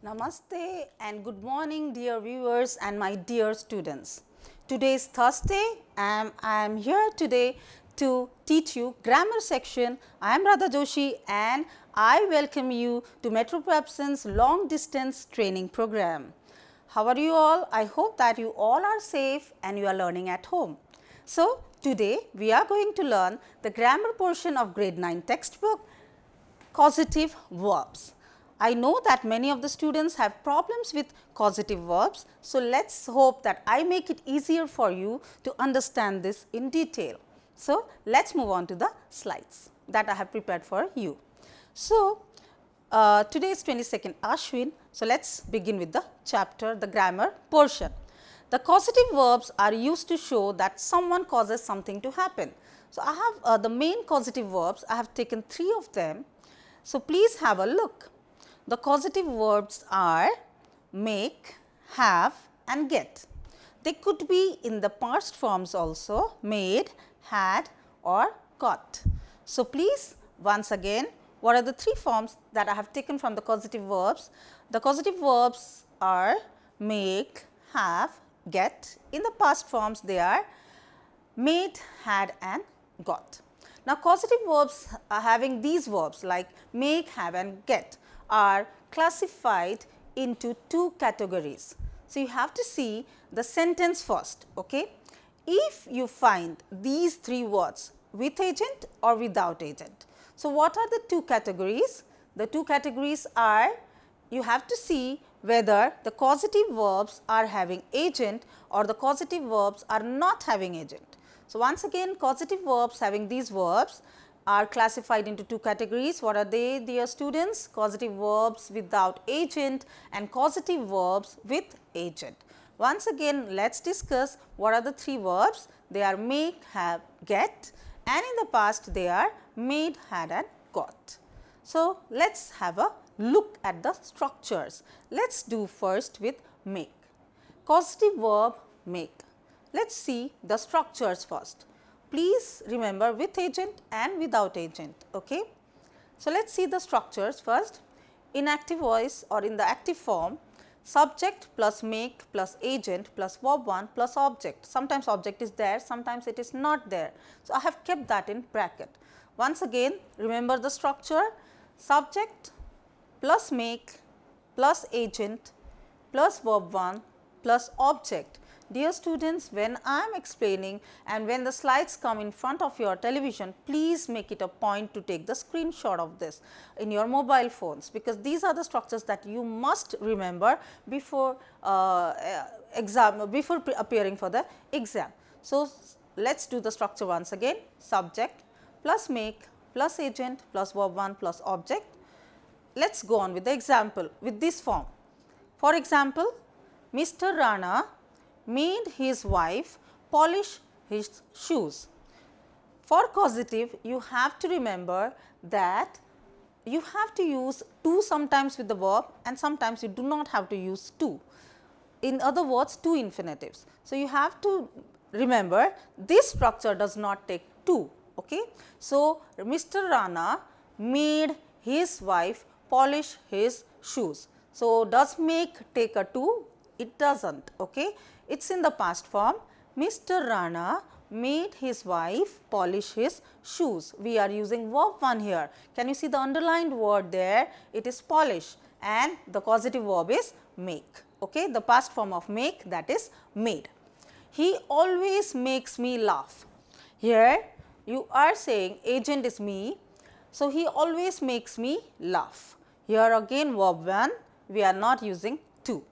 Namaste and good morning dear viewers and my dear students. Today is Thursday and I am here today to teach you grammar section. I am Radha Joshi and I welcome you to Metro PABSON's long distance training program. How are you all? I hope that you all are safe and you are learning at home. So, today we are going to learn the grammar portion of grade 9 textbook, causative verbs. I know that many of the students have problems with causative verbs. So, let us hope that I make it easier for you to understand this in detail. So, let us move on to the slides that I have prepared for you. So, today is 22nd Ashwin. So, let us begin with the chapter, the grammar portion. The causative verbs are used to show that someone causes something to happen. So, I have the main causative verbs, I have taken 3 of them. So, please have a look. The causative verbs are make, have and get. They could be in the past forms also, made, had or got. So, please once again, what are the 3 forms that I have taken from the causative verbs? The causative verbs are make, have, get. In the past forms they are made, had and got. Now, causative verbs are having these verbs like make, have and get are classified into 2 categories. So, you have to see the sentence first. Okay? If you find these 3 words with agent or without agent. So, what are the 2 categories? The 2 categories are, you have to see whether the causative verbs are having agent or the causative verbs are not having agent. So, once again causative verbs having these verbs are classified into 2 categories. What are they, dear students? Causative verbs without agent and causative verbs with agent. Once again, let us discuss what are the 3 verbs. They are make, have, get and in the past they are made, had and got. So, let us have a look at the structures. Let us do first with make. Causative verb make. Let us see the structures first. Please remember with agent and without agent. Okay? So, let us see the structures first. In active voice or in the active form, subject plus make plus agent plus verb 1 plus object. Sometimes object is there, sometimes it is not there. So, I have kept that in bracket. Once again remember the structure, subject plus make plus agent plus verb 1 plus object. Dear students, when I am explaining and when the slides come in front of your television, please make it a point to take the screenshot of this in your mobile phones, because these are the structures that you must remember before appearing for the exam. So, let us do the structure once again, subject plus make plus agent plus verb 1 plus object. Let us go on with the example with this form. For example, Mr. Rana made his wife polish his shoes. For causative, you have to remember that you have to use to sometimes with the verb and sometimes you do not have to use to. In other words, 2 infinitives. So, you have to remember this structure does not take to. Okay? So, Mr. Rana made his wife polish his shoes. So, does make take a to? It does not. Okay? It is in the past form. Mr. Rana made his wife polish his shoes. We are using verb 1 here. Can you see the underlined word there? It is polish and the causative verb is make. Okay? The past form of make, that is made. He always makes me laugh. Here you are saying agent is me. So, he always makes me laugh. Here again verb 1, we are not using to.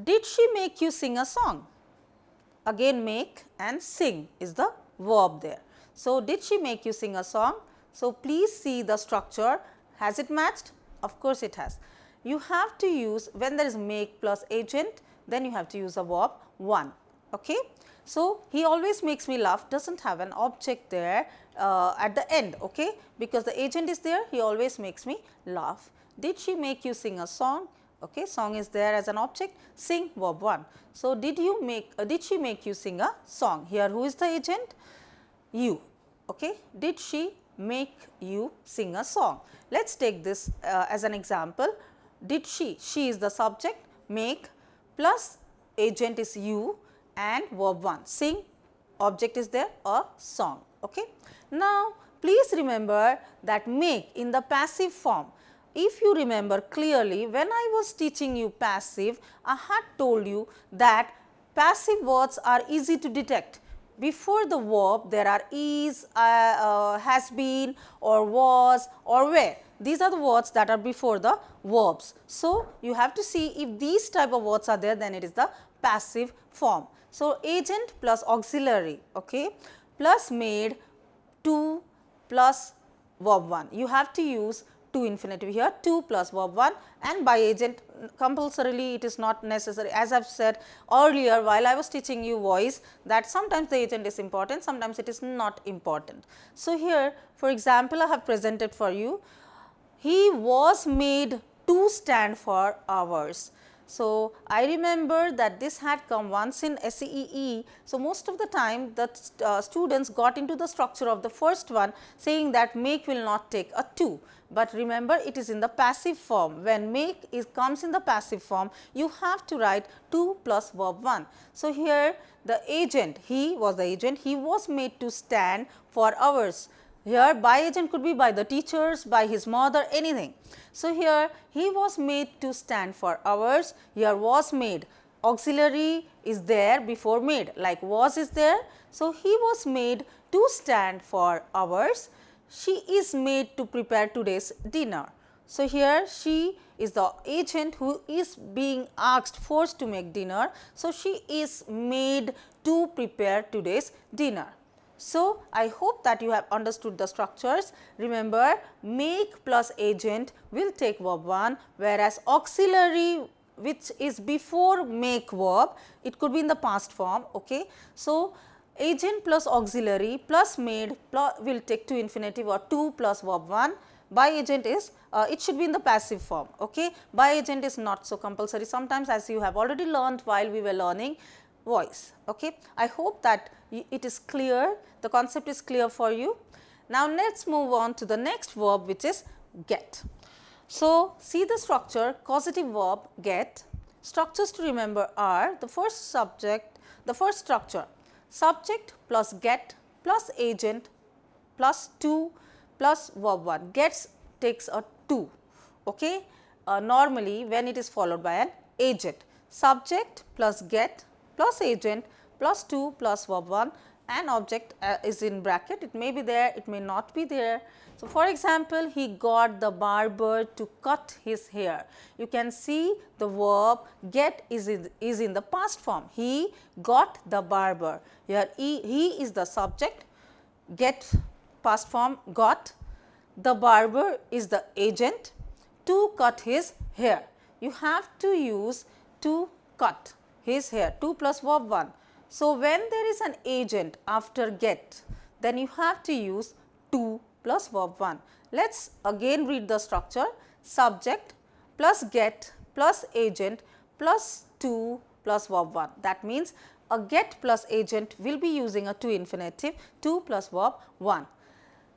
Did she make you sing a song? Again make and sing is the verb there. So, did she make you sing a song? So, please see the structure. Has it matched? Of course, it has. You have to use, when there is make plus agent, then you have to use a verb 1. Okay? So, he always makes me laugh does not have an object there at the end, okay? Because the agent is there, he always makes me laugh. Did she make you sing a song? Okay, song is there as an object, sing verb 1. So, did she make you sing a song? Here who is the agent? You. Okay. Did she make you sing a song? Let us take this as an example. did she is the subject, make plus agent is you and verb 1, sing, object is there, a song. Okay. Now, please remember that make in the passive form. If you remember clearly, when I was teaching you passive, I had told you that passive words are easy to detect. Before the verb, there are is, has been or was or were. These are the words that are before the verbs. So, you have to see if these type of words are there, then it is the passive form. So, agent plus auxiliary, okay, plus made, to plus verb 1. You have to use to infinitive here, to plus verb 1, and by agent compulsorily it is not necessary. As I have said earlier while I was teaching you voice, that sometimes the agent is important, sometimes it is not important. So, here for example, I have presented for you, he was made to stand for hours. So, I remember that this had come once in SEE. So, most of the time the students got into the structure of the first one, saying that make will not take a to, but remember it is in the passive form. When make comes in the passive form, you have to write to plus verb 1. So, here the agent, he was the agent, he was made to stand for hours. Here by agent could be by the teachers, by his mother, anything. So, here he was made to stand for hours, here was made, auxiliary is there before made, like was is there. So, he was made to stand for hours, she is made to prepare today's dinner. So, here she is the agent who is being asked, forced to make dinner. So, she is made to prepare today's dinner. So, I hope that you have understood the structures. Remember, make plus agent will take verb 1, whereas auxiliary which is before make verb, it could be in the past form. Okay. So, agent plus auxiliary plus made will take to infinitive or to plus verb 1. By agent is it should be in the passive form. Okay. By agent is not so compulsory, sometimes, as you have already learned while we were learning voice. Okay. I hope that it is clear, the concept is clear for you. Now, let us move on to the next verb, which is get. So, see the structure, causative verb get. Structures to remember are the first subject, the first structure, subject plus get plus agent plus to plus verb 1. Gets takes a to. Okay. Normally, when it is followed by an agent, subject plus get plus agent plus to plus verb 1, and object is in bracket, it may be there, it may not be there. So, for example, he got the barber to cut his hair. You can see the verb get is in the past form, he got the barber. Here he is the subject, get past form got, the barber is the agent, to cut his hair. You have to use to cut his hair, to plus verb 1. So, when there is an agent after get, then you have to use to plus verb 1. Let us again read the structure, subject plus get plus agent plus to plus verb 1. That means, a get plus agent will be using a to infinitive, to plus verb 1.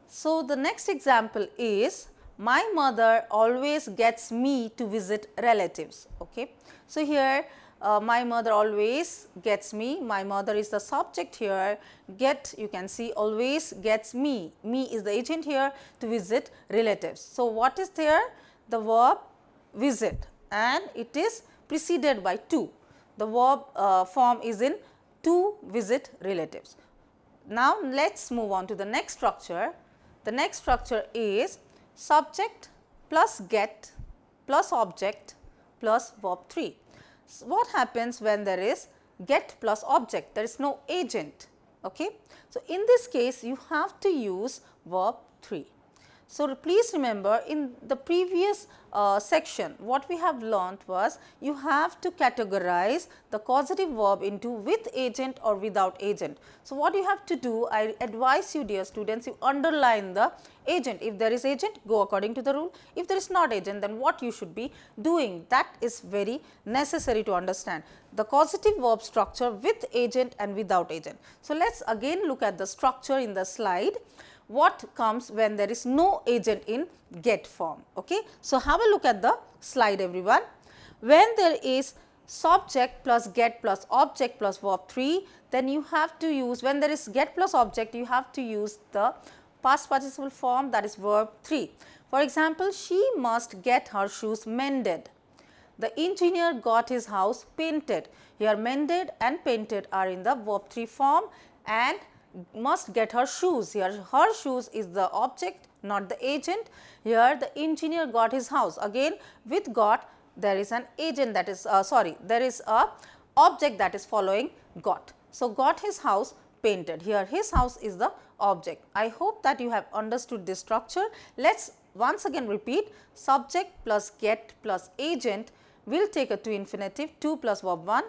So, the next example is, my mother always gets me to visit relatives. Okay. So, here my mother always gets me, my mother is the subject here, get you can see always gets me, me is the agent here, to visit relatives. So, what is there? The verb visit, and it is preceded by to. The verb form is in to visit relatives. Now, let us move on to the next structure. The next structure is subject plus get plus object plus verb 3. So, what happens when there is get plus object? There is no agent. Okay. So, in this case you have to use verb 3. So, please remember, in the previous section what we have learnt was, you have to categorize the causative verb into with agent or without agent. So, what you have to do, I advise you dear students, you underline the agent. If there is agent, go according to the rule. If there is not agent, then what you should be doing, that is very necessary to understand. The causative verb structure with agent and without agent. So, let us again look at the structure in the slide. what comes when there is no agent in get form. Okay. So, have a look at the slide everyone. When there is subject plus get plus object plus verb 3, then you have to use, when there is get plus object, you have to use the past participle form, that is verb 3. For example, she must get her shoes mended. The engineer got his house painted. Here mended and painted are in the verb 3 form, and must get her shoes. Here her shoes is the object, not the agent. Here the engineer got his house. Again with got there is an agent, that is there is a object that is following got. So, got his house painted. Here his house is the object. I hope that you have understood this structure. Let us once again repeat: subject plus get plus agent will take a to infinitive 2 plus verb 1,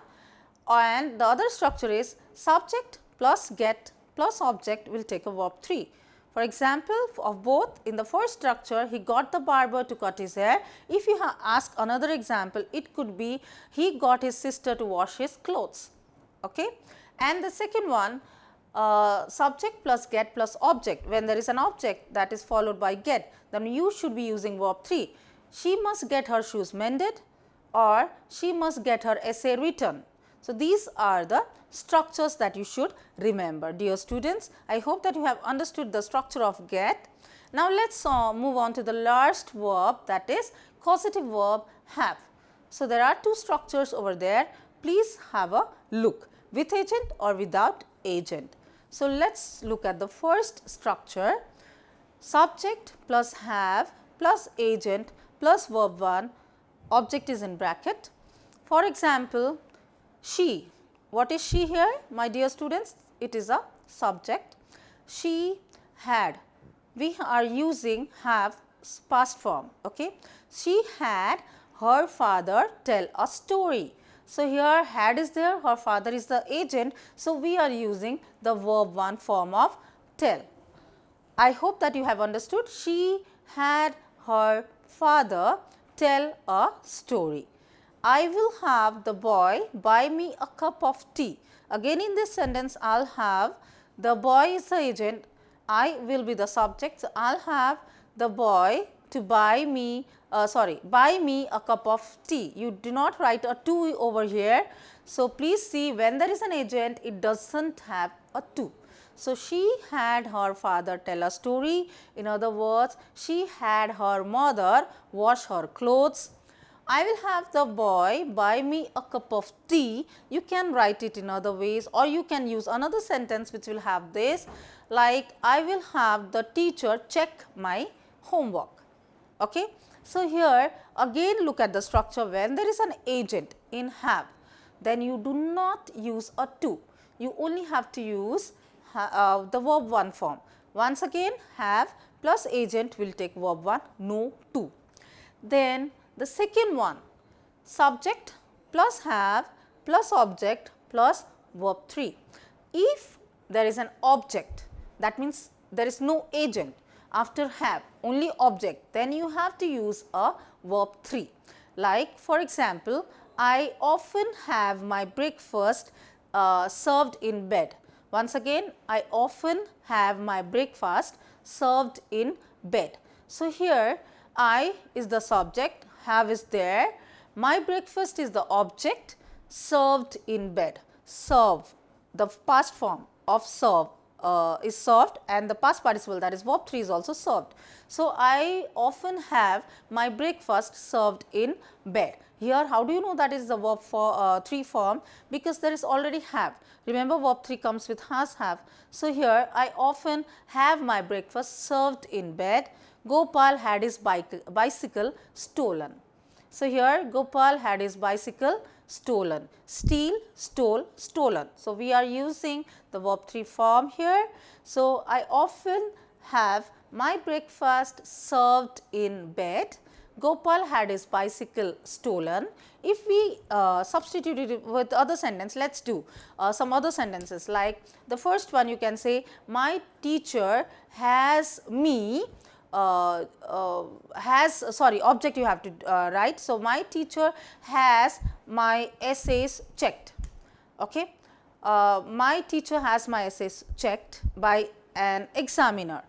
and the other structure is subject plus get plus object will take a verb 3. For example, of both, in the first structure he got the barber to cut his hair. If you ask another example, it could be he got his sister to wash his clothes. Okay. And the second one, subject plus get plus object, when there is an object that is followed by get, then you should be using verb 3. She must get her shoes mended, or she must get her essay written. So, these are the structures that you should remember. Dear students, I hope that you have understood the structure of get. Now, let us move on to the last verb, that is causative verb have. So, there are two structures over there. Please have a look, with agent or without agent. So, let us look at the first structure, subject plus have plus agent plus verb 1, object is in bracket. For example, she, what is she here my dear students? It is a subject. She had, we are using have past form. Okay. She had her father tell a story. So, here had is there, her father is the agent. So, we are using the verb 1 form of tell. I hope that you have understood. She had her father tell a story. I will have the boy buy me a cup of tea. Again in this sentence, I will have the boy is the agent, I will be the subject. So, I will have the boy to buy me, buy me a cup of tea. You do not write a to over here. So, please see, when there is an agent, it does not have a to. So, she had her father tell a story. In other words, she had her mother wash her clothes. I will have the boy buy me a cup of tea. You can write it in other ways, or you can use another sentence which will have this, like I will have the teacher check my homework. Okay. So, here again look at the structure. When there is an agent in have, then you do not use a to. You only have to use the verb 1 form. Once again, have plus agent will take verb 1, no to. Then the second one, subject plus have plus object plus verb 3. If there is an object, that means there is no agent, after have only object, then you have to use a verb 3. Like for example, I often have my breakfast served in bed. Once again, I often have my breakfast served in bed. So, here I is the subject, have is there, my breakfast is the object, served in bed. Serve, the past form of serve is served, and the past participle, that is verb 3, is also served. So, I often have my breakfast served in bed. Here how do you know that is the verb 3 form? Because there is already have. Remember, verb 3 comes with has, have. So, here I often have my breakfast served in bed. Gopal had his bicycle stolen. So, here Gopal had his bicycle stolen. Steal, stole, stolen. So, we are using the verb 3 form here. So, I often have my breakfast served in bed. Gopal had his bicycle stolen. If we substitute it with other sentence, let us do some other sentences, like the first one you can say, my teacher has me object you have to write. So, my teacher has my essays checked. Okay. My teacher has my essays checked by an examiner.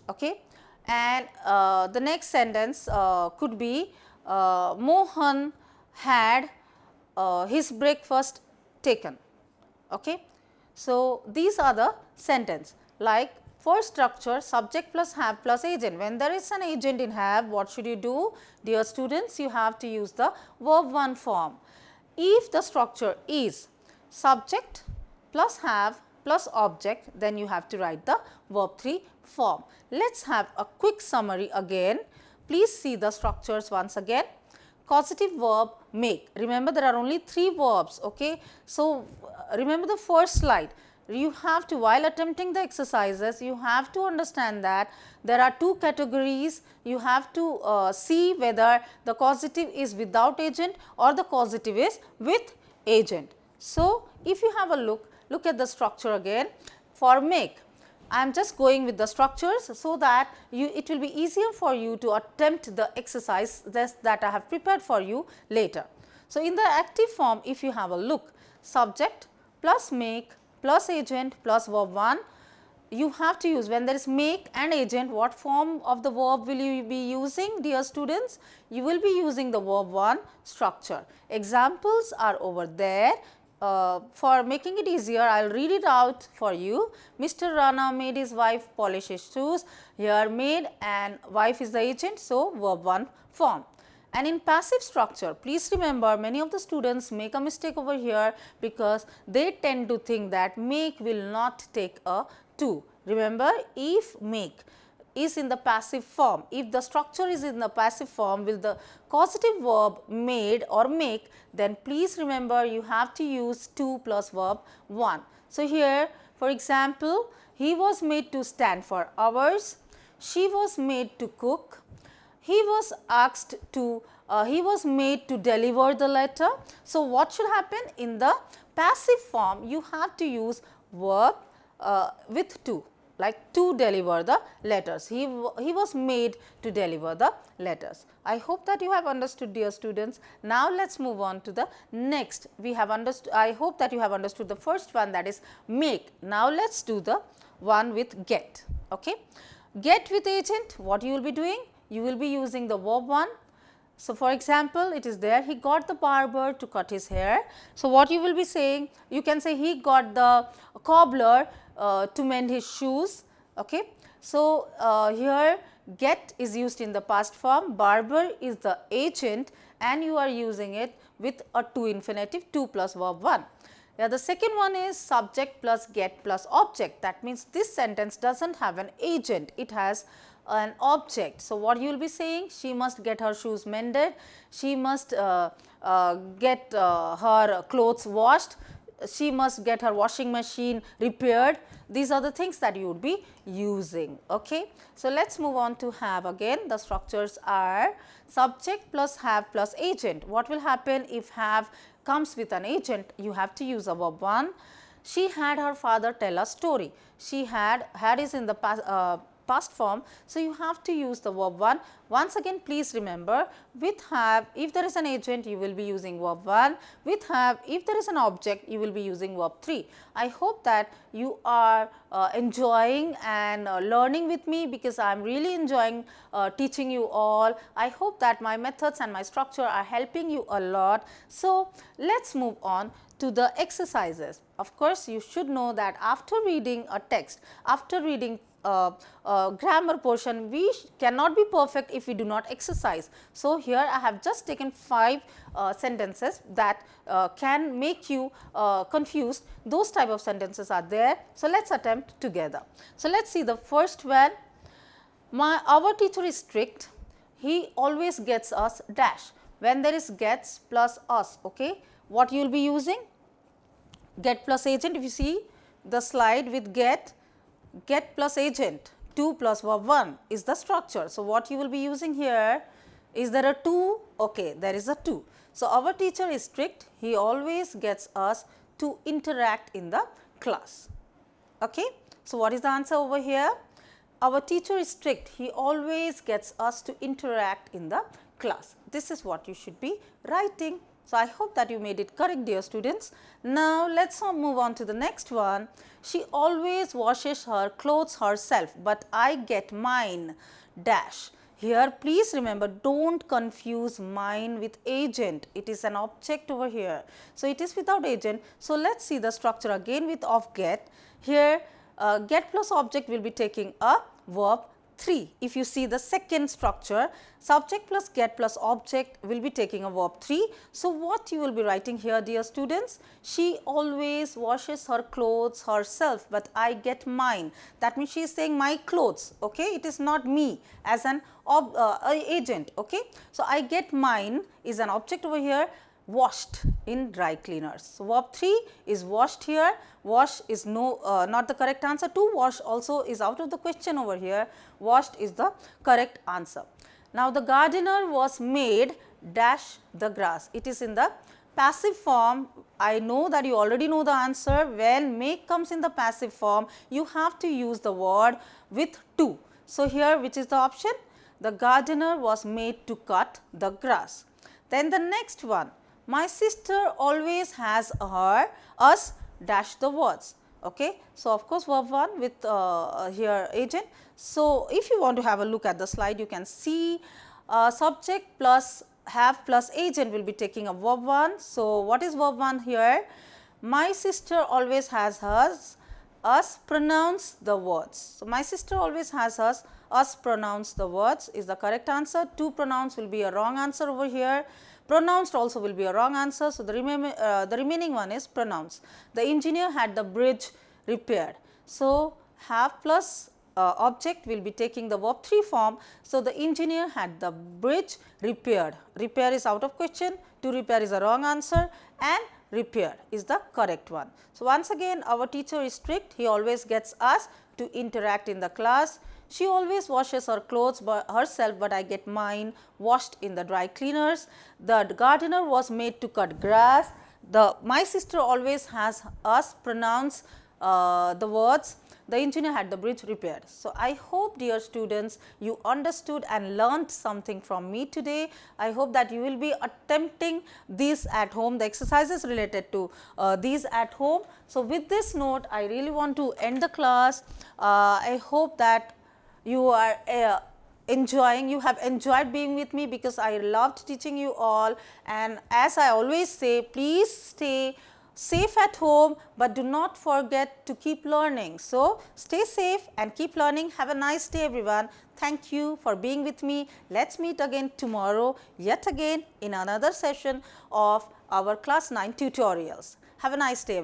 Okay. And the next sentence could be Mohan had his breakfast taken. Okay. So, these are the sentence. Like first structure, subject plus have plus agent. When there is an agent in have, what should you do? Dear students, you have to use the verb 1 form. If the structure is subject plus have plus object, then you have to write the verb 3 form. Let us have a quick summary again. Please see the structures once again. Causative verb make. Remember, there are only 3 verbs. Okay. So, remember the first slide. You have to, while attempting the exercises, you have to understand that there are 2 categories. You have to see whether the causative is without agent or the causative is with agent. So, if you have a look at the structure again. For make, I am just going with the structures so that it will be easier for you to attempt the exercise that I have prepared for you later. So, in the active form, if you have a look, subject plus make plus agent plus verb 1, you have to use, when there is make and agent, what form of the verb will you be using, dear students? You will be using the verb 1 structure. Examples are over there. For making it easier, I will read it out for you. Mr. Rana made his wife polish his shoes. Here made and wife is the agent, so verb 1 form. And in passive structure, please remember, many of the students make a mistake over here because they tend to think that make will not take a to. Remember, if make is in the passive form, if the structure is in the passive form with the causative verb made or make, then please remember you have to use to plus verb 1. So, here for example, he was made to stand for hours, she was made to cook, he was asked to, he was made to deliver the letter. So, what should happen? In the passive form, you have to use verb with to, like to deliver the letters. He was made to deliver the letters. I hope that you have understood, dear students. Now, let us move on to the next. We have understood, I hope that you have understood the first one, that is make. Now, let us do the one with get. Okay. Get with agent, what you will be doing? You will be using the verb 1. So, for example, it is there, he got the barber to cut his hair. So, what you will be saying? You can say he got the cobbler to mend his shoes. Okay. So, here get is used in the past form, barber is the agent and you are using it with a to infinitive, to plus verb 1. Yeah, the second one is subject plus get plus object. That means this sentence does not have an agent, it has an object. So, what you will be saying? She must get her shoes mended, she must get her clothes washed, she must get her washing machine repaired. These are the things that you would be using. Okay. So, let us move on to have again. The structures are subject plus have plus agent. What will happen if have comes with an agent? You have to use a verb 1. She had her father tell a story. She had is in the past form. So, you have to use the verb 1. Once again, please remember, with have, if there is an agent, you will be using verb 1. With have, if there is an object, you will be using verb 3. I hope that you are enjoying and learning with me, because I am really enjoying teaching you all. I hope that my methods and my structure are helping you a lot. So, let us move on to the exercises. Of course, you should know that after reading a text, after reading grammar portion, we cannot be perfect if we do not exercise. So, here I have just taken 5 sentences that can make you confused. Those type of sentences are there. So, let us attempt together. So, let us see the first one. Our teacher is strict, he always gets us dash. When there is gets plus us, okay, what you will be using? Get plus agent. If you see the slide with get plus agent, to plus verb 1 is the structure. So, what you will be using here? Is there a to? Okay, there is a to. So, our teacher is strict, he always gets us to interact in the class. Okay. So, what is the answer over here? Our teacher is strict, he always gets us to interact in the class. This is what you should be writing. So, I hope that you made it correct, dear students. Now, let us move on to the next one. She always washes her clothes herself, but I get mine dash. Here, please remember, don't confuse mine with agent. It is an object over here. So, it is without agent. So, let us see the structure again with of get. Here, get plus object will be taking a verb 3. If you see the second structure, subject plus get plus object will be taking a verb 3. So, what you will be writing here, dear students? She always washes her clothes herself, but I get mine. That means she is saying my clothes. Okay, it is not me as an agent. Okay, so I get mine is an object over here, washed in dry cleaners. So, verb 3 is washed here. Wash is not the correct answer. To wash also is out of the question over here. Washed is the correct answer. Now, the gardener was made dash the grass. It is in the passive form. I know that you already know the answer. When make comes in the passive form, you have to use the word with to. So, here which is the option? The gardener was made to cut the grass. Then the next one, my sister always has us dash the words. Okay. So, of course, verb 1 with here agent. So, if you want to have a look at the slide, you can see subject plus have plus agent will be taking a verb 1. So, what is verb 1 here? My sister always has us pronounce the words. So, my sister always has us pronounce the words is the correct answer. To pronounce will be a wrong answer over here. Pronounced also will be a wrong answer. So, the remaining one is pronounced. The engineer had the bridge repaired. So, have plus object will be taking the verb 3 form. So, the engineer had the bridge repaired. Repair is out of question. To repair is a wrong answer and repair is the correct one. So, once again our teacher is strict. He always gets us to interact in the class. She always washes her clothes herself, but I get mine washed in the dry cleaners. The gardener was made to cut grass. My sister always has us pronounce the words. The engineer had the bridge repaired. So, I hope, dear students, you understood and learnt something from me today. I hope that you will be attempting these at home, the exercises related to these at home. So, with this note, I really want to end the class. I hope that you are you have enjoyed being with me, because I loved teaching you all. And as I always say, please stay safe at home, but do not forget to keep learning. So, stay safe and keep learning. Have a nice day, everyone. Thank you for being with me. Let us meet again tomorrow yet again in another session of our class 9 tutorials. Have a nice day, everyone.